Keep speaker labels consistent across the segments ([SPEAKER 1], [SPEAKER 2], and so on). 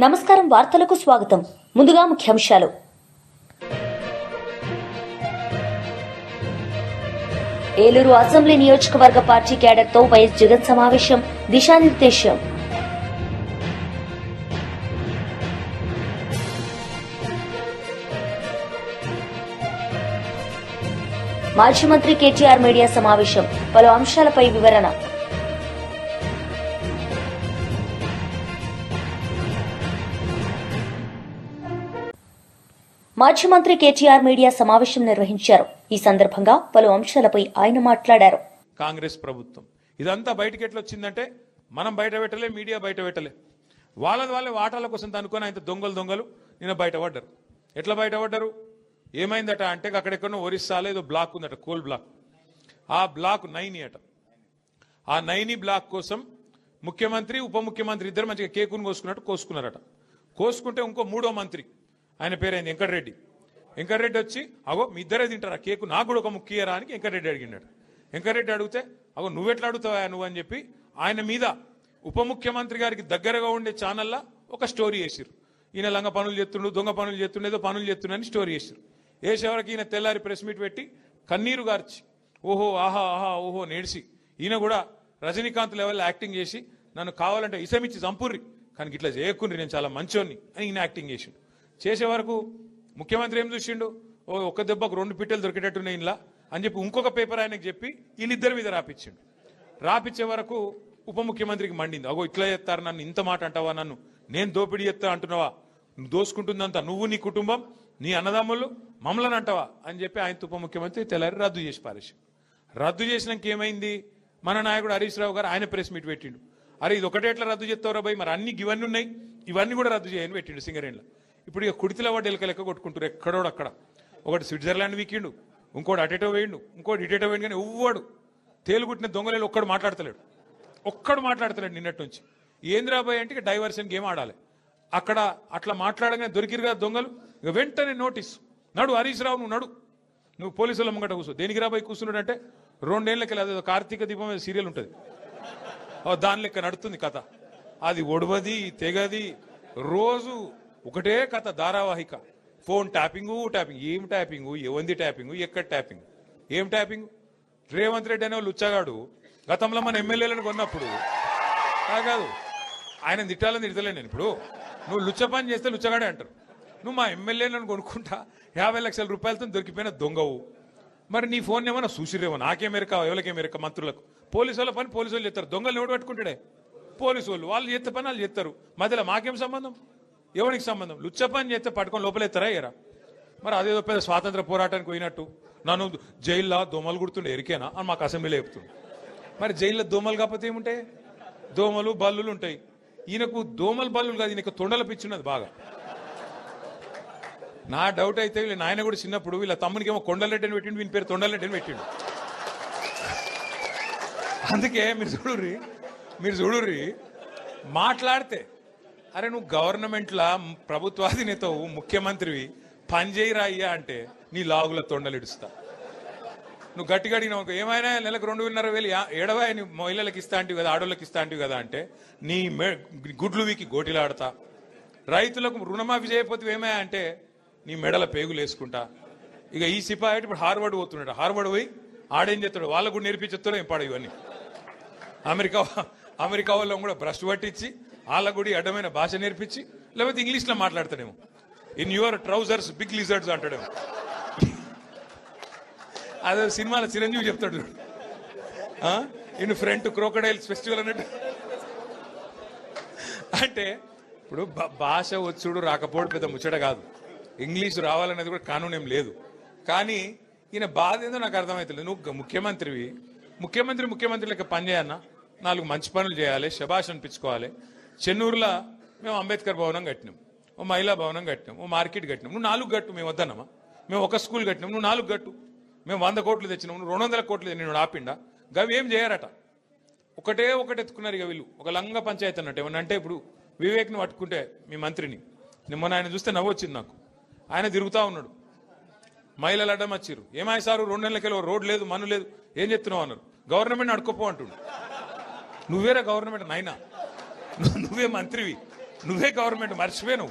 [SPEAKER 1] నమస్కారం వార్తలకు స్వాగతం. ముందుగా ముఖ్యాంశాలు. ఏలూరు అసెంబ్లీ నియోజకవర్గ పార్టీ క్యాడర్తో వైఎస్ జగన్ సమావేశం, దిశానిర్దేశం. మాజీ మంత్రి కేటీఆర్ మీడియా సమావేశం, పలు అంశాలపై వివరణ. మాజీ మంత్రి కేటీఆర్ మీడియా సమావేశం నిర్వహించారు. ఈ సందర్భంగా పలు అంశాలపై ఆయన మాట్లాడారు.
[SPEAKER 2] కాంగ్రెస్ ప్రభుత్వం ఇదంతా బయటకి ఎట్లా వచ్చిందంటే మనం బయట పెట్టలే, మీడియా బయట పెట్టలే, వాళ్ళే వాటాల కోసం అనుకుని ఆయన దొంగలు నిన్న బయటపడ్డారు. ఎట్లా బయటపడ్డారు, ఏమైందట అంటే అక్కడెక్కడో ఒరిస్సాలో ఏదో బ్లాక్ ఉందట, కోల్ బ్లాక్. ఆ బ్లాక్ 9 అట. ఆ 9 బ్లాక్ కోసం ముఖ్యమంత్రి ఉప ముఖ్యమంత్రి ఇద్దరు మంచిగా కేకును కోసుకున్నారట. కోసుకుంటే ఇంకో మూడో మంత్రి, ఆయన పేరైంది వెంకటరెడ్డి వచ్చి, అగో మీ ఇద్దరే తింటారా కేకు, నాకు కూడా ఒక ముఖ్యరా అని వెంకటరెడ్డి అడిగినాడు. వెంకటరెడ్డి అడిగితే, అగో నువ్వెట్లా అడుగుతావా నువ్వు అని చెప్పి ఆయన మీద ఉప ముఖ్యమంత్రి గారికి దగ్గరగా ఉండే ఛానల్లో ఒక స్టోరీ వేసారు. ఈయన లంగ పనులు చేస్తుండు, దొంగ పనులు చేస్తుండే, ఏదో పనులు చేస్తుండని స్టోరీ వేసారు. వేసేవరకు ఈయన తెల్లారి ప్రెస్ మీట్ పెట్టి కన్నీరు గార్చి ఓహో ఆహా ఆహా ఓహో నేడిసి, ఈయన కూడా రజనీకాంత్ లెవెల్లో యాక్టింగ్ చేసి నన్ను కావాలంటే ఇసమిచ్చి చంపుర్రి కానీ ఇట్లా చేయకుండ్రి, నేను చాలా మంచోన్ని అని ఈయన యాక్టింగ్ చేసిండు. చేసే వరకు ముఖ్యమంత్రి ఏం చూసిండు, ఓ ఒక్క దెబ్బకు 2 పిట్టలు దొరికేటట్టున్నాయి ఇలా అని చెప్పి ఇంకొక పేపర్ ఆయనకు చెప్పి వీళ్ళిద్దరి మీద రాపిచ్చిండు. రాపిచ్చే వరకు ఉప ముఖ్యమంత్రికి మండింది, అగో ఇట్లా చేస్తారు, నన్ను ఇంత మాట అంటావా, నన్ను నేను దోపిడీ చేస్తా అంటున్నావా, నువ్వు దోసుకుంటుందంతా నువ్వు, నీ కుటుంబం, నీ అన్నదమ్ములు, మమ్మల్ని అంటావా అని చెప్పి ఆయన ఉప ముఖ్యమంత్రి తెల్లారి రద్దు చేసి పారేసి. రద్దు చేసినాక ఏమైంది, మన నాయకుడు హరీష్ రావు గారు ఆయన ప్రెస్ మీట్ పెట్టిండు. అరే ఇది ఒకటే ఎట్లా రద్దు చేస్తావురా భయ్, మరి అన్ని ఇవన్నీ ఉన్నాయి, ఇవన్నీ కూడా రద్దు చేయని పెట్టిండు సింగరేణిలో. ఇప్పుడు ఇక కుడితిలో వాడు ఎలక లెక్క కొట్టుకుంటారు ఎక్కడోడు అక్కడ. ఒకటి స్విట్జర్లాండ్ వీకిండు, ఇంకోటి అటేటో వేయండు, ఇంకోటి ఇటేటో వేయండు, కానీ ఎవ్వడు తేలుగుట్టిన దొంగలేలు ఒక్కడు మాట్లాడతలేడు నిన్నటి నుంచి. ఏంద్రాబాయ్ అంటే ఇక డైవర్షన్ గేమ్ ఆడాలి. అక్కడ అట్లా మాట్లాడగానే దొరికిరు కదా దొంగలు, ఇక వెంటనే నోటీస్, నడు హరీష్ రావు నువ్వు పోలీసుల ముంగట కూర్చో. దేనికి రాబాయి కూర్చున్నాడు అంటే 2 ఏళ్ళకి అదేదో కార్తీక దీపం సీరియల్ ఉంటుంది, దాని లెక్క నడుతుంది కథ. అది ఒడవది తెగది, రోజు ఒకటే కథ ధారావాహిక. ఫోన్ ట్యాపింగు, ఏం ట్యాపింగు, ఎవంది ట్యాపింగు, ఎక్కడ ట్యాపింగ్, ఏం ట్యాపింగ్. రేవంత్ రెడ్డి అనే లుచ్చగాడు గతంలో మన ఎమ్మెల్యేలను కొన్నప్పుడు కాదు, ఆయన తిట్టాలని తిడతలేను నేను. ఇప్పుడు నువ్వు లుచ్చ పని చేస్తే లుచ్చగాడే అంటారు. నువ్వు మా ఎమ్మెల్యేలను కొనుక్కుంటా 50 లక్షల రూపాయలతో దొరికిపోయిన దొంగవు. మరి నీ ఫోన్ ఏమన్నా చూసిరేమో, నాకేమెరక ఎవరికేమెరక, మంత్రులకు. పోలీసు వాళ్ళ పని పోలీసు వాళ్ళు చేస్తారు, దొంగలు ఎవడు పట్టుకుంటాడే పోలీసు వాళ్ళు చేస్తే పని వాళ్ళు చేస్తారు. మధ్యలో మాకేం సంబంధం, ఎవరికి సంబంధం. లుచ్చ పని చేస్తే పట్టుకొని లోపలెత్తారా ఎరా. మరి అదేదో పెద్ద స్వాతంత్ర పోరాటానికి పోయినట్టు నన్ను జైల్లో దోమలు గుర్తుండే ఎరికేనా అని మాకు అసెంబ్లీలో చెప్తుంది. మరి జైల్లో దోమలు కాకపోతే ఏముంటాయి, దోమలు బల్లులు ఉంటాయి. ఈయనకు దోమలు బల్లులు కాదు, ఈయనకు తొండల పిచ్చున్నది బాగా. నా డౌట్ అయితే వీళ్ళ నాయన కూడా చిన్నప్పుడు వీళ్ళ తమ్మునికి ఏమో కొండలరెడ్డి అని పెట్టిండు, వీని పేరు తొండలరెడ్డి అని పెట్టిండు. అందుకే మీరు చూడుర్రి మాట్లాడితే, అరే నువ్వు గవర్నమెంట్లా ప్రభుత్వాధినేతవు, ముఖ్యమంత్రివి, పనిచేయరా అయ్యా అంటే నీ లాగుల తొండలు ఇడుస్తా. నువ్వు గట్టిగా అడిగినావు, ఏమైనా నెలకు 2,500 ఏడవా నీ మహిళలకు ఇస్తా అంటివి కదా, ఆడోళ్ళకి ఇస్తా అంటివి కదా అంటే నీ గుడ్లు వీకి గోటిలాడతా. రైతులకు రుణమాఫీ చేయకపోతే ఏమయ్యా అంటే నీ మెడల పేగులు వేసుకుంటా. ఇక ఈ సిపాయి ఇప్పుడు హార్వర్డ్ పోతున్నాడు, హార్వర్డ్ పోయి ఆడేం చేస్తాడు, వాళ్ళకు కూడా నేర్పించేస్తాడు ఏం పాడు ఇవన్నీ. అమెరికా వాళ్ళం కూడా భ్రష్ పట్టించి వాళ్ళకు కూడా అడ్డమైన భాష నేర్పించి, లేకపోతే ఇంగ్లీష్లో మాట్లాడతాడేమో. In your trousers big lizards అంటాడేమో. అదే సినిమాలో చిరంజీవి చెప్తాడు, ఇన్ ఫ్రంట్ క్రోకడైల్స్ ఫెస్టివల్ అన్నట్టు. అంటే ఇప్పుడు భాష వచ్చుడు రాకపోవడం పెద్ద ముచ్చట కాదు, ఇంగ్లీష్ రావాలనేది కూడా కానూన్ ఏం లేదు. కానీ ఈయన బాధ ఏందో నాకు అర్థమవుతుంది. నువ్వు ముఖ్యమంత్రి లెక్క పని చేయన్నా, 4 మంచి పనులు చేయాలి, శభాష్ అనిపించుకోవాలి. చెన్నూరులో మేము అంబేద్కర్ భవనం కట్టినాం, ఓ మహిళా భవనం కట్టినాం, ఓ మార్కెట్ కట్టినాం. నువ్వు 4 గట్టు, మేము వద్దన్నామా? మేము ఒక స్కూల్ కట్టినాం, నువ్వు 4 గట్టు. మేము 100 కోట్లు తెచ్చినాం, నువ్వు 200 కోట్లు నేను ఆపిండా. గవి ఏం చేయరట, ఒకటే ఎత్తుకున్నారు. ఇక వీళ్ళు ఒక లంగ పంచాయతీ అన్నట్టు. ఏమన్నా అంటే ఇప్పుడు వివేక్ని పట్టుకుంటే మీ మంత్రిని, మొన్న ఆయన చూస్తే నవ్వొచ్చింది నాకు. ఆయన తిరుగుతూ ఉన్నాడు, మహిళలు అడ్డం వచ్చిర్రు, ఏమాయి సారు 2 నెలలకెళ్ళి రోడ్ లేదు, మను లేదు, ఏం చెప్తున్నావు అన్నారు. గవర్నమెంట్ అడుకోపో అంటుండు. నువ్వేరా గవర్నమెంట్ నాయనా, నువ్వే మంత్రివి, నువ్వే గవర్నమెంట్ మర్చిపోయావు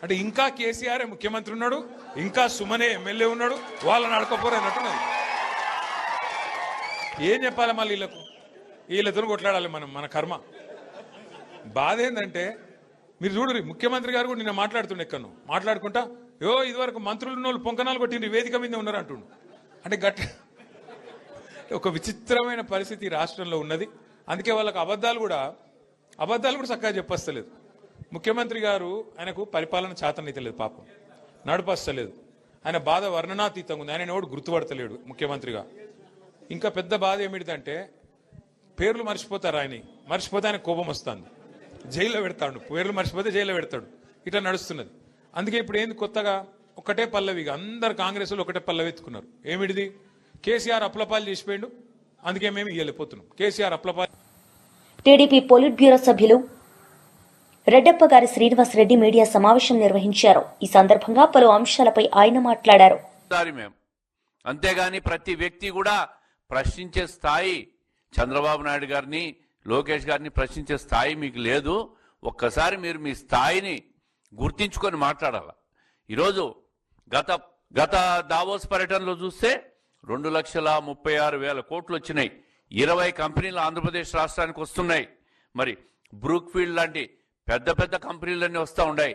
[SPEAKER 2] అంటే ఇంకా కేసీఆర్ ముఖ్యమంత్రి ఉన్నాడు, ఇంకా సుమనే ఎమ్మెల్యే ఉన్నాడు, వాళ్ళని అడకపోరు అన్నట్టున్నది. ఏం చెప్పాలి మళ్ళీ వీళ్ళతో కొట్లాడాలి మనం, మన కర్మ. బాధ ఏంటంటే మీరు చూడరు, ముఖ్యమంత్రి గారు కూడా నిన్న మాట్లాడుతుండే ఎక్కడో మాట్లాడుకుంటా, ఇదివరకు మంత్రులు ఉన్న వాళ్ళు పొంకనాలు కొట్టిండ్రు, వేదిక మీద ఉన్నారు అంటుండు. అంటే ఒక విచిత్రమైన పరిస్థితి రాష్ట్రంలో ఉన్నది. అందుకే వాళ్ళకి అబద్ధాలు కూడా చక్కగా చెప్పస్తలేదు. ముఖ్యమంత్రి గారు ఆయనకు పరిపాలన చేతనైతే లేదు, పాపం నడపస్తలేదు. ఆయన బాధ వర్ణనాతీతంగా ఉంది. ఆయన ఎవడు గుర్తుపడతలేడు ముఖ్యమంత్రిగా. ఇంకా పెద్ద బాధ ఏమిటిదంటే పేర్లు మర్చిపోతారు. మర్చిపోతే ఆయన కోపం వస్తుంది, జైల్లో పెడతాడు. పేర్లు మర్చిపోతే జైల్లో పెడతాడు. ఇట్లా నడుస్తున్నది. అందుకే ఇప్పుడు ఏంది కొత్తగా ఒకటే పల్లవిగా అందరు కాంగ్రెస్ వాళ్ళు ఒకటే పల్లవి ఎత్తుకున్నారు. ఏమిటిది? కేసీఆర్ అప్లపాలు చేసిపోయిండు, అందుకే మేము ఇయ్యలేకపోతున్నాం. కేసీఆర్ అప్లపాలు.
[SPEAKER 1] టీడీపీ పొలిట్ బ్యూరో సభ్యులు రెడ్డప్ప గారి శ్రీనివాసరెడ్డి మీడియా సమావేశం నిర్వహించారు. ఈ సందర్భంగా పలు అంశాలపై ఆయన మాట్లాడారు.
[SPEAKER 3] అంతేగాని ప్రతి వ్యక్తి కూడా ప్రశ్నించే స్థాయి చంద్రబాబు నాయుడు గారిని, లోకేష్ గారిని ప్రశ్నించే స్థాయి మీకు లేదు. ఒక్కసారి మీరు మీ స్థాయిని గుర్తించుకొని మాట్లాడాలి. ఈరోజు గత దావోస్ పర్యటనలో చూస్తే 2,36,000 కోట్లు వచ్చినాయి. 20 కంపెనీలు ఆంధ్రప్రదేశ్ రాష్ట్రానికి వస్తున్నాయి. మరి బ్రూక్ఫీల్డ్ లాంటి పెద్ద పెద్ద కంపెనీలన్నీ వస్తూ ఉన్నాయి.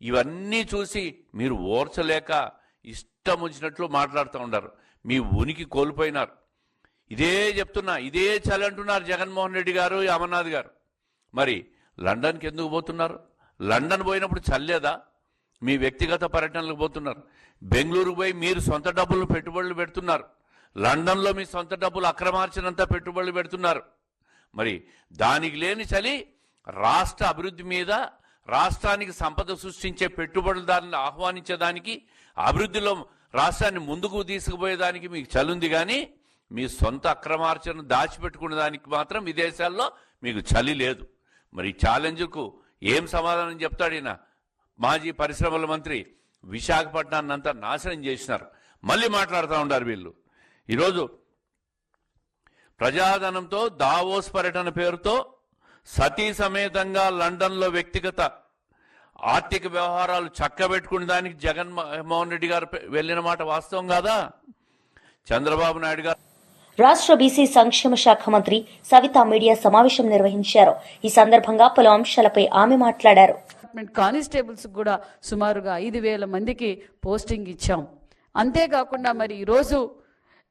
[SPEAKER 3] ఇవన్నీ చూసి మీరు ఓర్చలేక ఇష్టం వచ్చినట్లు మాట్లాడుతూ ఉన్నారు. మీ ఉనికి కోల్పోయినారు. ఇదే చెప్తున్నా, ఇదే చలి అంటున్నారు జగన్మోహన్ రెడ్డి గారు, అమర్నాథ్ గారు. మరి లండన్కి ఎందుకు పోతున్నారు? లండన్ పోయినప్పుడు చల్లేదా? మీ వ్యక్తిగత పర్యటనలకు పోతున్నారు. బెంగళూరుకు పోయి మీరు సొంత డబ్బులు పెట్టుబడులు పెడుతున్నారు. లండన్లో మీ సొంత డబ్బులు అక్రమార్చనంతా పెట్టుబడులు పెడుతున్నారు. మరి దానికి లేని చలి రాష్ట్ర అభివృద్ధి మీద, రాష్ట్రానికి సంపద సృష్టించే పెట్టుబడులదారులను ఆహ్వానించేదానికి, అభివృద్ధిలో రాష్ట్రాన్ని ముందుకు తీసుకుపోయేదానికి మీకు చలుంది. కానీ మీ సొంత అక్రమార్చన దాచిపెట్టుకునే దానికి మాత్రం విదేశాల్లో మీకు చలి లేదు. మరి ఛాలెంజ్కు ఏం సమాధానం చెప్తాడు ఈయన? మాజీ పరిశ్రమల మంత్రి విశాఖపట్నాన్ని అంతా నాశనం చేసినారు. మళ్ళీ మాట్లాడుతూ ఉండారు వీళ్ళు. ఈరోజు ప్రజాధనంతో దావోస్ పర్యటన పేరుతో సతీ సమేతంగా లండన్లో వ్యక్తిగత ఆర్థిక వ్యవహారాలు చక్కబెట్టుకునే దానికి జగన్మోహన్ రెడ్డి గారు వెళ్ళిన మాట వాస్తవం కాదా? చంద్రబాబు నాయుడు గారు
[SPEAKER 1] రాష్ట్ర బీసీ సంక్షేమ శాఖ మంత్రి సవిత మీడియా సమావేశం నిర్వహించారు. ఈ సందర్భంగా పలు అంశాలపై ఆమె మాట్లాడారు.
[SPEAKER 4] కానిస్టేబుల్స్ కూడా సుమారుగా 5,000 మందికి పోస్టింగ్ ఇచ్చాం. అంతేకాకుండా మరి ఈరోజు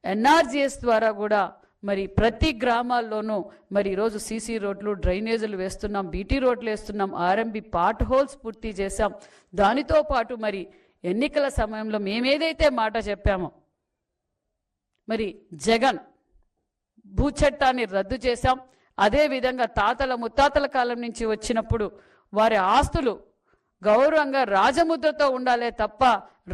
[SPEAKER 4] ఎన్ఆర్జీఎస్ ద్వారా కూడా మరి ప్రతి గ్రామాల్లోనూ మరి ఈరోజు సీసీ రోడ్లు, డ్రైనేజీలు వేస్తున్నాం, బీటీ రోడ్లు వేస్తున్నాం, ఆర్ఎంబీ పార్ట్ హోల్స్ పూర్తి చేశాం. దానితో పాటు మరి ఎన్నికల సమయంలో మేమేదైతే మాట చెప్పామో, మరి జగన్ భూచట్టాన్ని రద్దు చేశాం. అదేవిధంగా తాతల ముత్తాతల కాలం నుంచి వచ్చినప్పుడు వారి ఆస్తులు గౌరవంగా రాజముద్రతో ఉండాలే తప్ప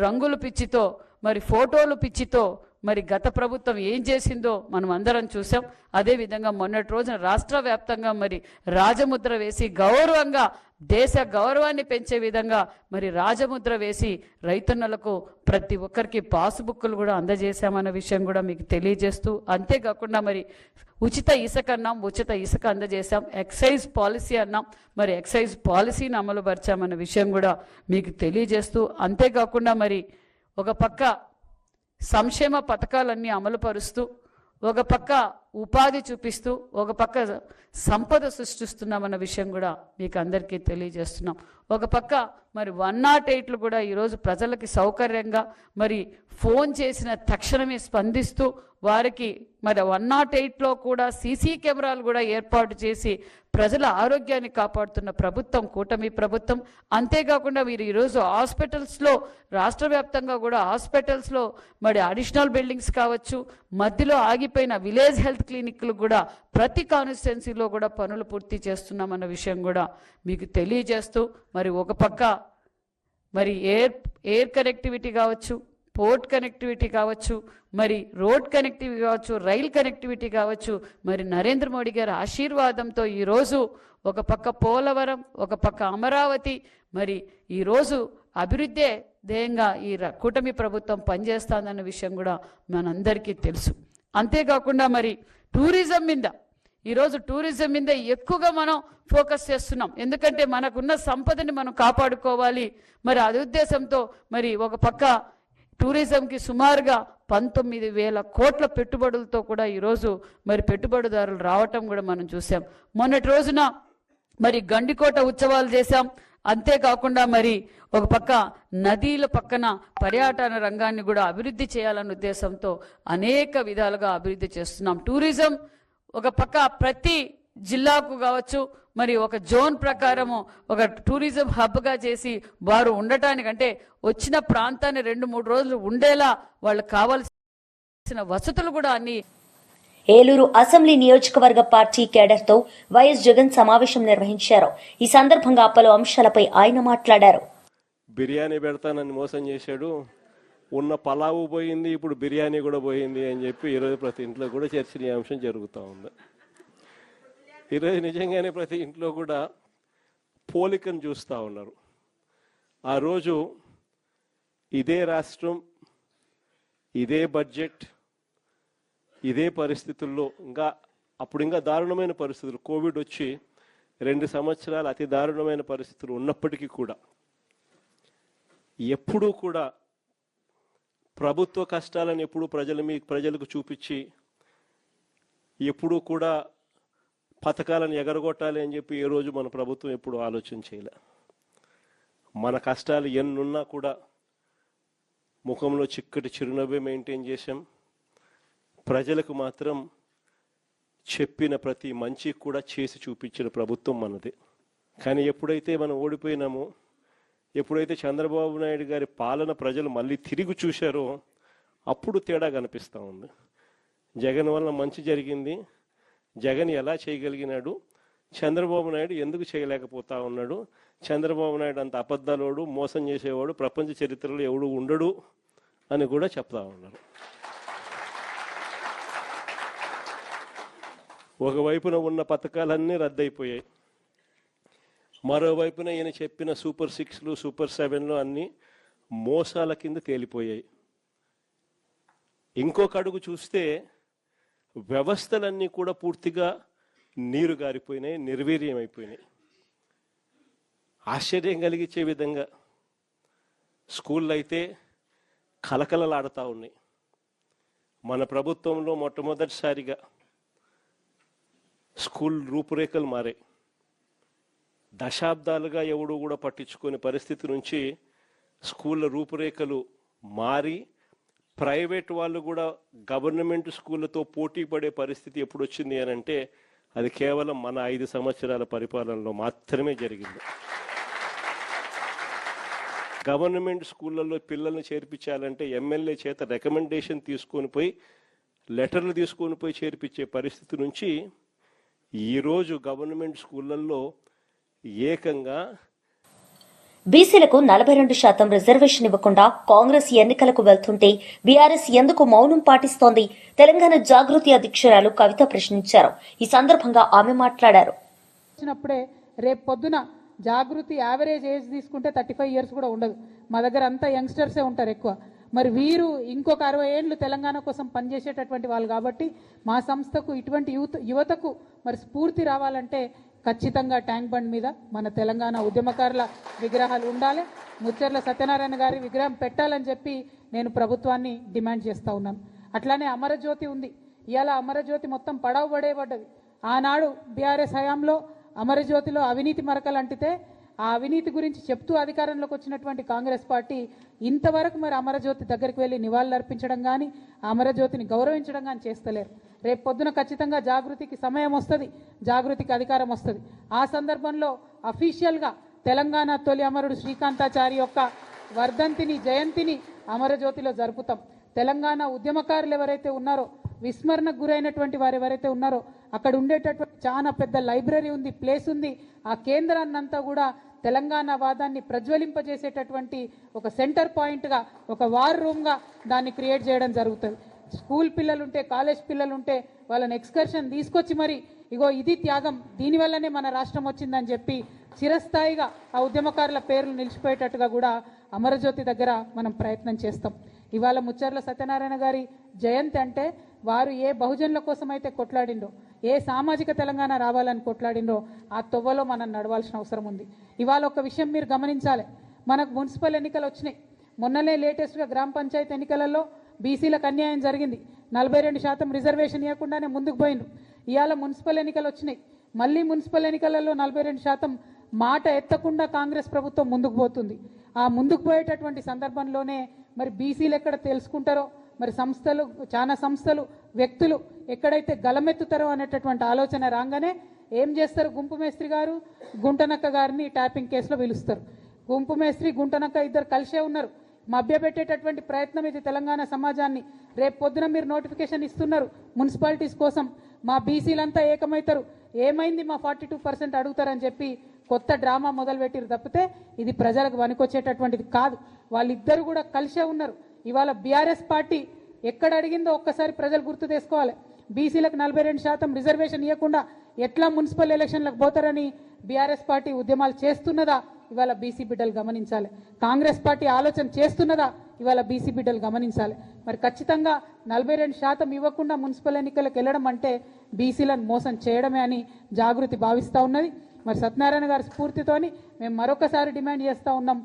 [SPEAKER 4] రంగులు పిచ్చితో, మరి ఫోటోలు పిచ్చితో మరి గత ప్రభుత్వం ఏం చేసిందో మనం అందరం చూసాం. అదేవిధంగా మొన్నటి రోజున రాష్ట్ర వ్యాప్తంగా మరి రాజముద్ర వేసి గౌరవంగా దేశ గౌరవాన్ని పెంచే విధంగా మరి రాజముద్ర వేసి రైతన్నలకు ప్రతి ఒక్కరికి పాస్బుక్లు కూడా అందజేశామన్న విషయం కూడా మీకు తెలియజేస్తూ, అంతేకాకుండా మరి ఉచిత ఇసుక అన్నాం, ఉచిత ఇసుక అందజేశాం. ఎక్సైజ్ పాలసీ అన్నాం, మరి ఎక్సైజ్ పాలసీని అమలు పరిచామన్న విషయం కూడా మీకు తెలియజేస్తూ, అంతేకాకుండా మరి ఒక పక్క సంక్షేమ పథకాలన్నీ అమలు పరుస్తూ, ఒక పక్క ఉపాధి చూపిస్తూ, ఒక పక్క సంపద సృష్టిస్తున్నామన్న విషయం కూడా మీకు అందరికీ తెలియజేస్తున్నాం. ఒక పక్క మరి 108లు కూడా ఈరోజు ప్రజలకి సౌకర్యంగా మరి ఫోన్ చేసిన తక్షణమే స్పందిస్తూ వారికి మరి 108లో కూడా సీసీ కెమెరాలు కూడా ఏర్పాటు చేసి ప్రజల ఆరోగ్యాన్ని కాపాడుతున్న ప్రభుత్వం కూటమి ప్రభుత్వం. అంతేకాకుండా మీరు ఈరోజు హాస్పిటల్స్లో, రాష్ట్ర వ్యాప్తంగా కూడా హాస్పిటల్స్లో మరి అడిషనల్ బిల్డింగ్స్ కావచ్చు, మధ్యలో ఆగిపోయిన విలేజ్ హెల్త్ క్లినిక్లు కూడా ప్రతి కాన్స్టిట్యున్సీలో కూడా పనులు పూర్తి చేస్తున్నామన్న విషయం కూడా మీకు తెలియజేస్తూ, మరి ఒక పక్క మరి ఎయిర్ కనెక్టివిటీ కావచ్చు, పోర్ట్ కనెక్టివిటీ కావచ్చు, మరి రోడ్ కనెక్టివిటీ కావచ్చు, రైల్ కనెక్టివిటీ కావచ్చు, మరి నరేంద్ర మోడీ గారి ఆశీర్వాదంతో ఈరోజు ఒక పక్క పోలవరం, ఒక పక్క అమరావతి, మరి ఈరోజు అభివృద్ధే ధ్యేయంగా ఈ కూటమి ప్రభుత్వం పనిచేస్తుందన్న విషయం కూడా మనందరికీ తెలుసు. అంతేకాకుండా మరి టూరిజం మీద ఈరోజు టూరిజం మీద ఎక్కువగా మనం ఫోకస్ చేస్తున్నాం. ఎందుకంటే మనకున్న సంపదని మనం కాపాడుకోవాలి. మరి అది ఉద్దేశంతో మరి ఒక పక్క టూరిజంకి సుమారుగా 19,000 కోట్ల పెట్టుబడులతో కూడా ఈరోజు మరి పెట్టుబడిదారులు రావటం కూడా మనం చూసాం. మొన్నటి రోజున మరి గండికోట ఉత్సవాలు చేశాం. అంతేకాకుండా మరి ఒక పక్క నదీల పక్కన పర్యాటన రంగాన్ని కూడా అభివృద్ధి చేయాలనే ఉద్దేశంతో అనేక విధాలుగా అభివృద్ధి చేస్తున్నాం. టూరిజం ఒక పక్క ప్రతి జిల్లాకు కావచ్చు మరి ఒక జోన్ ప్రకారము ఒక టూరిజం హబ్గా చేసి వారు ఉండటానికంటే వచ్చిన ప్రాంతాన్ని 2-3 రోజులు ఉండేలా వాళ్ళకి కావాల్సిన వసతులు కూడా అన్ని.
[SPEAKER 1] ఏలూరు అసెంబ్లీ నియోజకవర్గ పార్టీ కేడర్తో వైఎస్ జగన్ సమావేశం నిర్వహించారు. ఈ సందర్భంగా పలు అంశాలపై ఆయన మాట్లాడారు.
[SPEAKER 5] బిర్యానీ పెడతానని మోసం చేశాడు, ఉన్న పలావు పోయింది, ఇప్పుడు బిర్యానీ కూడా పోయింది అని చెప్పి ఈరోజు ప్రతి ఇంట్లో కూడా చర్చనీయాంశం జరుగుతూ ఉంది. ఈరోజు నిజంగానే ప్రతి ఇంట్లో కూడా పోలికను చూస్తూ ఉన్నారు. ఆ రోజు ఇదే రాష్ట్రం, ఇదే బడ్జెట్, ఇదే పరిస్థితుల్లో అప్పుడు ఇంకా దారుణమైన పరిస్థితులు, కోవిడ్ వచ్చి 2 సంవత్సరాలు అతి దారుణమైన పరిస్థితులు ఉన్నప్పటికీ కూడా ఎప్పుడూ కూడా ప్రభుత్వ కష్టాలను ఎప్పుడూ ప్రజలకు చూపించి ఎప్పుడూ కూడా పథకాలను ఎగరగొట్టాలి అని చెప్పి ఏ రోజు మన ప్రభుత్వం ఎప్పుడు ఆలోచన చేయలే. మన కష్టాలు ఎన్నున్నా కూడా ముఖంలో చిక్కటి చిరునవ్వే మెయింటైన్ చేశాం. ప్రజలకు మాత్రం చెప్పిన ప్రతి మంచి కూడా చేసి చూపించిన ప్రభుత్వం మనది. కానీ ఎప్పుడైతే మనం ఓడిపోయినామో, ఎప్పుడైతే చంద్రబాబు నాయుడు గారి పాలన ప్రజలు మళ్ళీ తిరిగి చూశారో అప్పుడు తేడా కనిపిస్తూ ఉంది. జగన్ వల్ల మంచి జరిగింది, జగన్ ఎలా చేయగలిగినాడు, చంద్రబాబు నాయుడు ఎందుకు చేయలేకపోతా ఉన్నాడు, చంద్రబాబు నాయుడు అంత అబద్ధాలోడు, మోసం చేసేవాడు ప్రపంచ చరిత్రలో ఎవడు ఉండడు అని కూడా చెప్తా ఉన్నారు. ఒకవైపున ఉన్న పథకాలన్నీ రద్దయిపోయాయి, మరోవైపున ఈయన చెప్పిన సూపర్ 6లు సూపర్ 7లు అన్నీ మోసాల కింద తేలిపోయాయి. ఇంకొక అడుగు చూస్తే వ్యవస్థలన్నీ కూడా పూర్తిగా నీరు గారిపోయినాయి, నిర్వీర్యమైపోయినాయి. ఆశ్చర్యం కలిగించే విధంగా స్కూళ్ళు అయితే కలకలలాడుతూ ఉన్నాయి. మన ప్రభుత్వంలో మొట్టమొదటిసారిగా స్కూల్ రూపురేఖలు మారాయి. దశాబ్దాలుగా ఎవడు కూడా పట్టించుకునే పరిస్థితి నుంచి స్కూళ్ళ రూపురేఖలు మారి ప్రైవేట్ వాళ్ళు కూడా గవర్నమెంట్ స్కూళ్ళతో పోటీ పడే పరిస్థితి ఎప్పుడు వచ్చింది అని అంటే అది కేవలం మన 5 సంవత్సరాల పరిపాలనలో మాత్రమే జరిగింది. గవర్నమెంట్ స్కూళ్ళల్లో పిల్లల్ని చేర్పించాలంటే ఎమ్మెల్యే చేత రికమెండేషన్ తీసుకొని పోయి లెటర్లు తీసుకొని పోయి చేర్పించే పరిస్థితి నుంచి ఈరోజు గవర్నమెంట్ స్కూళ్ళల్లో ఏకంగా
[SPEAKER 1] బీసీలకు 42% రిజర్వేషన్ ఇవ్వకుండా కాంగ్రెస్ ఎన్నికలకు వెళ్తుంటే బీఆర్ఎస్ ఎందుకు మౌనం పాటిస్తోంది? తెలంగాణ జాగృతి అధ్యక్షురాలు కవిత ప్రశ్నించారు. ఈ సందర్భంగా ఆమె మాట్లాడారు.
[SPEAKER 6] రేపు పొద్దున జాగృతి యావరేజ్ ఏజ్ తీసుకుంటే 35 ఇయర్స్ కూడా ఉండదు. మా దగ్గర అంతా యంగ్స్టర్సే ఉంటారు ఎక్కువ. మరి వీరు ఇంకొక 60 ఏళ్ళు తెలంగాణ కోసం పనిచేసేటటువంటి వాళ్ళు కాబట్టి మా సంస్థకు ఇటువంటి యువతకు మరి స్ఫూర్తి రావాలంటే ఖచ్చితంగా ట్యాంక్ బండ్ మీద మన తెలంగాణ ఉద్యమకారుల విగ్రహాలు ఉండాలి. ముచ్చర్ల సత్యనారాయణ గారి విగ్రహం పెట్టాలని చెప్పి నేను ప్రభుత్వాన్ని డిమాండ్ చేస్తూ ఉన్నాను. అట్లానే అమరజ్యోతి ఉంది. ఇవాళ అమరజ్యోతి మొత్తం పడవబడేబడ్డది. ఆనాడు బీఆర్ఎస్ హయాంలో అమరజ్యోతిలో అవినీతి మరకలు అంటితే ఆ అవినీతి గురించి చెప్తూ అధికారంలోకి వచ్చినటువంటి కాంగ్రెస్ పార్టీ ఇంతవరకు మరి అమరజ్యోతి దగ్గరికి వెళ్ళి నివాళులు అర్పించడం కానీ అమరజ్యోతిని గౌరవించడం కానీ చేస్తలేరు. రేపు పొద్దున ఖచ్చితంగా జాగృతికి సమయం వస్తుంది, జాగృతికి అధికారం వస్తుంది. ఆ సందర్భంలో అఫీషియల్గా తెలంగాణ తొలి అమరుడు శ్రీకాంతాచారి యొక్క వర్ధంతిని జయంతిని అమరజ్యోతిలో జరుపుతాం. తెలంగాణ ఉద్యమకారులు ఎవరైతే ఉన్నారో, విస్మరణకు గురైనటువంటి వారు ఎవరైతే ఉన్నారో అక్కడ ఉండేటటువంటి చాలా పెద్ద లైబ్రరీ ఉంది, ప్లేస్ ఉంది. ఆ కేంద్రాన్నంతా కూడా తెలంగాణ వాదాన్ని ప్రజ్వలింపజేసేటటువంటి ఒక సెంటర్ పాయింట్గా, ఒక వార్ రూమ్గా దాన్ని క్రియేట్ చేయడం జరుగుతుంది. స్కూల్ పిల్లలుంటే, కాలేజ్ పిల్లలుంటే వాళ్ళని ఎక్స్కర్షన్ తీసుకొచ్చి మరి ఇగో ఇది త్యాగం, దీనివల్లనే మన రాష్ట్రం వచ్చిందని చెప్పి చిరస్థాయిగా ఆ ఉద్యమకారుల పేర్లు నిలిచిపోయేటట్టుగా కూడా అమరజ్యోతి దగ్గర మనం ప్రయత్నం చేస్తాం. ఇవాళ ముచ్చర్ల సత్యనారాయణ గారి జయంతి అంటే వారు ఏ బహుజనుల కోసం అయితే కొట్లాడిండ్రో, ఏ సామాజిక తెలంగాణ రావాలని కొట్లాడిండ్రో ఆ తొవ్వలో మనం నడవాల్సిన అవసరం ఉంది. ఇవాళ ఒక విషయం మీరు గమనించాలి, మనకు మున్సిపల్ ఎన్నికలు వచ్చినాయి. మొన్ననే లేటెస్ట్గా గ్రామ పంచాయతీ ఎన్నికలలో బీసీలకు అన్యాయం జరిగింది. 42% రిజర్వేషన్ ఇవ్వకుండానే ముందుకు పోయిండ్రు. ఇవాళ మున్సిపల్ ఎన్నికలు వచ్చినాయి, మళ్ళీ మున్సిపల్ ఎన్నికలలో 42% మాట ఎత్తకుండా కాంగ్రెస్ ప్రభుత్వం ముందుకు పోతుంది. ఆ ముందుకు పోయేటటువంటి సందర్భంలోనే మరి బీసీలు ఎక్కడ తెలుసుకుంటారో, మరి సంస్థలు, చాలా సంస్థలు, వ్యక్తులు ఎక్కడైతే గలమెత్తుతారో అనేటటువంటి ఆలోచన రాగానే ఏం చేస్తారు, గుంపు మేస్త్రి గారు గుంటనక్క గారిని ట్యాపింగ్ కేసులో పిలుస్తారు. గుంపు మేస్త్రి గుంటనక్క ఇద్దరు కలిసే ఉన్నారు. మభ్యపెట్టేటటువంటి ప్రయత్నం ఇది తెలంగాణ సమాజాన్ని. రేపు పొద్దున మీరు నోటిఫికేషన్ ఇస్తున్నారు మున్సిపాలిటీస్ కోసం, మా బీసీలంతా ఏకమవుతారు, ఏమైంది మా 42% అడుగుతారని చెప్పి కొత్త డ్రామా మొదలుపెట్టిరు తప్పితే ఇది ప్రజలకు వనికొచ్చేటటువంటిది కాదు. వాళ్ళిద్దరు కూడా కలిసే ఉన్నారు. ఇవాళ బీఆర్ఎస్ పార్టీ ఎక్కడ అడిగిందో ఒక్కసారి ప్రజలు గుర్తు చేసుకోవాలి. బీసీలకు 42% రిజర్వేషన్ ఇవ్వకుండా ఎట్లా మున్సిపల్ ఎలక్షన్లకు పోతారని బీఆర్ఎస్ పార్టీ ఉద్యమాలు చేస్తున్నదా ఇవాళ బీసీ బిడ్డలు గమనించాలి. కాంగ్రెస్ పార్టీ ఆలోచన చేస్తున్నదా ఇవాళ బీసీ బిడ్డలు గమనించాలి. మరి ఖచ్చితంగా 42% ఇవ్వకుండా మున్సిపల్ ఎన్నికలకు వెళ్ళడం అంటే బీసీలను మోసం చేయడమే అని జాగృతి భావిస్తూ ఉన్నది. మరి సత్యనారాయణ గారి స్ఫూర్తితోని మేము మరొకసారి డిమాండ్ చేస్తూ ఉన్నాం,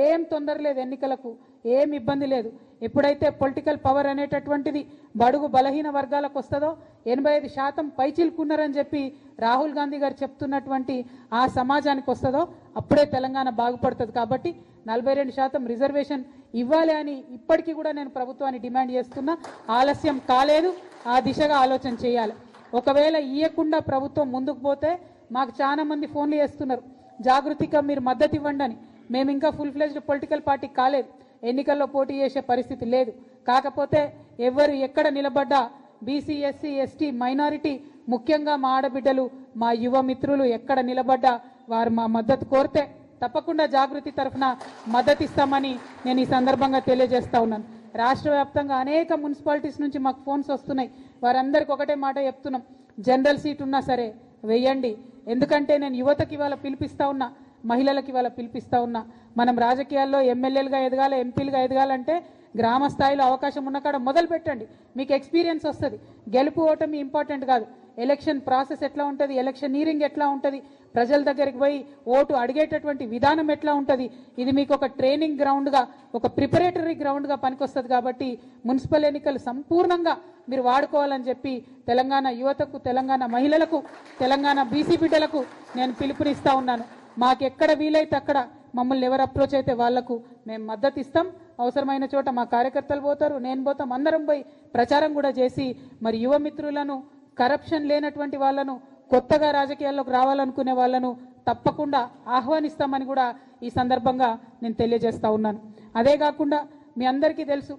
[SPEAKER 6] ఏం తొందర లేదు, ఎన్నికలకు ఏం ఇబ్బంది లేదు. ఎప్పుడైతే పొలిటికల్ పవర్ అనేటటువంటిది బడుగు బలహీన వర్గాలకు వస్తుందో, 85% పైచిలుకున్నారని చెప్పి రాహుల్ గాంధీ గారు చెప్తున్నటువంటి ఆ సమాజానికి వస్తుందో అప్పుడే తెలంగాణ బాగుపడుతుంది. కాబట్టి 42% రిజర్వేషన్ ఇవ్వాలి అని ఇప్పటికీ కూడా నేను ప్రభుత్వాన్ని డిమాండ్ చేస్తున్నా. ఆలస్యం కాలేదు, ఆ దిశగా ఆలోచన చేయాలి. ఒకవేళ ఇవ్వకుండా ప్రభుత్వం ముందుకు పోతే మాకు చాలా మంది ఫోన్లు చేస్తున్నారు, జాగృతిగా మీరు మద్దతు ఇవ్వండి అని. మేము ఇంకా ఫుల్ ఫ్లెజ్డ్ పొలిటికల్ పార్టీ కాలేదు, ఎన్నికల్లో పోటీ చేసే పరిస్థితి లేదు. కాకపోతే ఎవరు ఎక్కడ నిలబడ్డా బీసీ, ఎస్సీ, ఎస్టీ, మైనారిటీ, ముఖ్యంగా మా ఆడబిడ్డలు, మా యువ మిత్రులు ఎక్కడ నిలబడ్డా వారు మా మద్దతు కోరితే తప్పకుండా జాగృతి తరఫున మద్దతు ఇస్తామని నేను ఈ సందర్భంగా తెలియజేస్తా ఉన్నాను. రాష్ట్ర వ్యాప్తంగా అనేక మున్సిపాలిటీస్ నుంచి మాకు ఫోన్స్ వస్తున్నాయి. వారందరికీ ఒకటే మాట చెప్తున్నాం, జనరల్ సీట్ ఉన్నా సరే వెయ్యండి. ఎందుకంటే నేను యువతకి ఇవాళ పిలిపిస్తా ఉన్నా, మహిళలకి ఇవాళ పిలిపిస్తా ఉన్నా. మనం రాజకీయాల్లో ఎమ్మెల్యేలుగా ఎదగాలి, ఎంపీలుగా ఎదగాలంటే గ్రామ స్థాయిలో అవకాశం ఉన్న కాడ మొదలు పెట్టండి, మీకు ఎక్స్పీరియన్స్ వస్తుంది. గెలుపు ఓటమి ఇంపార్టెంట్ కాదు, ఎలక్షన్ ప్రాసెస్ ఎట్లా ఉంటుంది, ఎలక్షనీరింగ్ ఎట్లా ఉంటుంది, ప్రజల దగ్గరికి పోయి ఓటు అడిగేటటువంటి విధానం ఎట్లా ఉంటుంది, ఇది మీకు ఒక ట్రైనింగ్ గ్రౌండ్గా, ఒక ప్రిపరేటరీ గ్రౌండ్గా పనికొస్తుంది. కాబట్టి మున్సిపల్ ఎన్నికలు సంపూర్ణంగా మీరు వాడుకోవాలని చెప్పి తెలంగాణ యువతకు, తెలంగాణ మహిళలకు, తెలంగాణ బీసీ బిడ్డలకు నేను పిలుపునిస్తా ఉన్నాను. మాకెక్కడ వీలైతే అక్కడ మమ్మల్ని ఎవరు అప్రోచ్ అయితే వాళ్లకు మేము మద్దతు ఇస్తాం. అవసరమైన చోట మా కార్యకర్తలు పోతారు, నేను పోతాం, అందరం పోయి ప్రచారం కూడా చేసి మరి యువ మిత్రులను, కరప్షన్ లేనటువంటి వాళ్ళను, కొత్తగా రాజకీయాల్లోకి రావాలనుకునే వాళ్ళను తప్పకుండా ఆహ్వానిస్తామని కూడా ఈ సందర్భంగా నేను తెలియజేస్తా ఉన్నాను. అదే కాకుండా మీ అందరికీ తెలుసు,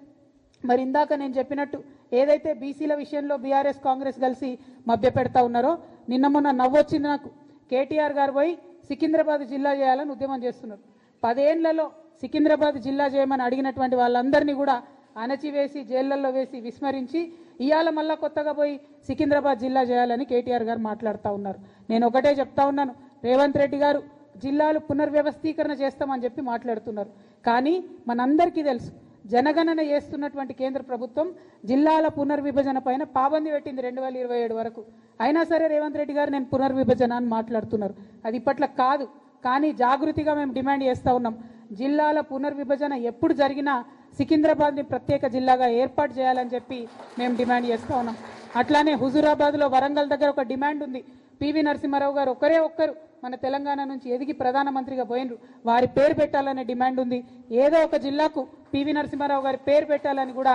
[SPEAKER 6] మరి ఇందాక నేను చెప్పినట్టు ఏదైతే బీసీల విషయంలో బీఆర్ఎస్ కాంగ్రెస్ కలిసి మభ్య పెడతా ఉన్నారో, నిన్న మొన్న నవ్వొచ్చింది నాకు. కేటీఆర్ గారు పోయి సికింద్రాబాద్ జిల్లా చేయాలని ఉద్యమం చేస్తున్నారు. 10 ఏళ్లలో సికింద్రాబాద్ జిల్లా చేయమని అడిగినటువంటి వాళ్ళందరినీ కూడా అణచివేసి జైళ్లలో వేసి విస్మరించి ఇవాళ మళ్ళా కొత్తగా పోయి సికింద్రాబాద్ జిల్లా చేయాలని కేటీఆర్ గారు మాట్లాడుతూ ఉన్నారు. నేను ఒకటే చెప్తా ఉన్నాను, రేవంత్ రెడ్డి గారు జిల్లాలు పునర్వ్యవస్థీకరణ చేస్తామని చెప్పి మాట్లాడుతున్నారు. కానీ మనందరికీ తెలుసు, జనగణన చేస్తున్నటువంటి కేంద్ర ప్రభుత్వం జిల్లాల పునర్విభజన పైన పాబంది పెట్టింది 2027 వరకు. అయినా సరే రేవంత్ రెడ్డి గారు నేను పునర్విభజన అని మాట్లాడుతున్నారు. అది ఇప్పట్లో కాదు. కానీ జాగృతిగా మేము డిమాండ్ చేస్తూ ఉన్నాం, జిల్లాల పునర్విభజన ఎప్పుడు జరిగినా సికింద్రాబాద్ని ప్రత్యేక జిల్లాగా ఏర్పాటు చేయాలని చెప్పి మేము డిమాండ్ చేస్తూ ఉన్నాం. అట్లానే హుజూరాబాద్లో వరంగల్ దగ్గర ఒక డిమాండ్ ఉంది. పివి నరసింహారావు గారు ఒక్కరు మన తెలంగాణ నుంచి ఎదిగి ప్రధానమంత్రిగా పోయినరు, వారి పేరు పెట్టాలనే డిమాండ్ ఉంది. ఏదో ఒక జిల్లాకు పివి నరసింహారావు గారి పేరు పెట్టాలని కూడా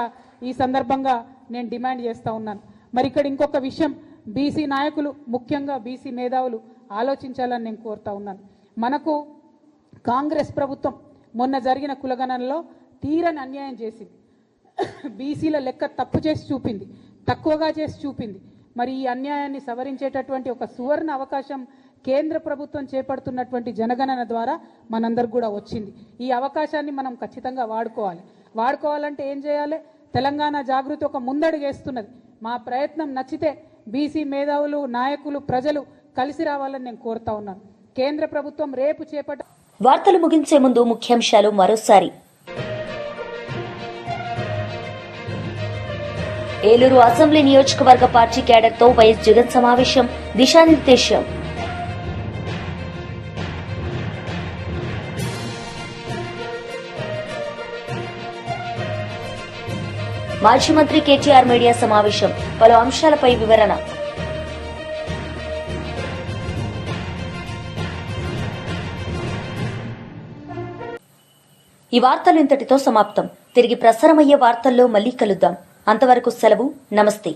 [SPEAKER 6] ఈ సందర్భంగా నేను డిమాండ్ చేస్తూ ఉన్నాను. మరి ఇక్కడ ఇంకొక విషయం, బీసీ నాయకులు, ముఖ్యంగా బీసీ మేధావులు ఆలోచించాలని నేను కోరుతా ఉన్నాను. మనకు కాంగ్రెస్ ప్రభుత్వం మొన్న జరిగిన కులగణనలో తీరని అన్యాయం చేసింది. బీసీల లెక్క తప్పు చేసి చూపింది, తక్కువగా చేసి చూపింది. మరి ఈ అన్యాయాన్ని సవరించేటటువంటి ఒక సువర్ణ అవకాశం కేంద్ర ప్రభుత్వం చేపడుతున్నటువంటి జనగణన ద్వారా మనందరికి కూడా వచ్చింది. ఈ అవకాశాన్ని మనం ఖచ్చితంగా వాడుకోవాలంటే ఏం చేయాలి? తెలంగాణ జాగృతి ఒక ముందడుగు వేస్తున్నది. మా ప్రయత్నం నచ్చితే బీసీ మేధావులు, నాయకులు, ప్రజలు కలిసి రావాలని నేను కోరుతా ఉన్నాను. కేంద్ర ప్రభుత్వం రేపు
[SPEAKER 1] వార్తలు ముగించే ముందు ముఖ్యాంశాలు మరోసారి. ఏలూరు అసెంబ్లీ నియోజకవర్గ పార్టీ క్యాడర్తో వైఎస్ జగన్ సమావేశం, దిశానిర్దేశం. మాజీ మంత్రి కేటీఆర్ మీడియా సమావేశం, పలు అంశాలపై వివరణ. ఈ వార్తలు ఇంతటితో సమాప్తం. తిరిగి ప్రసారమయ్యే వార్తల్లో మళ్లీ కలుద్దాం. అంతవరకు సెలవు. నమస్తే.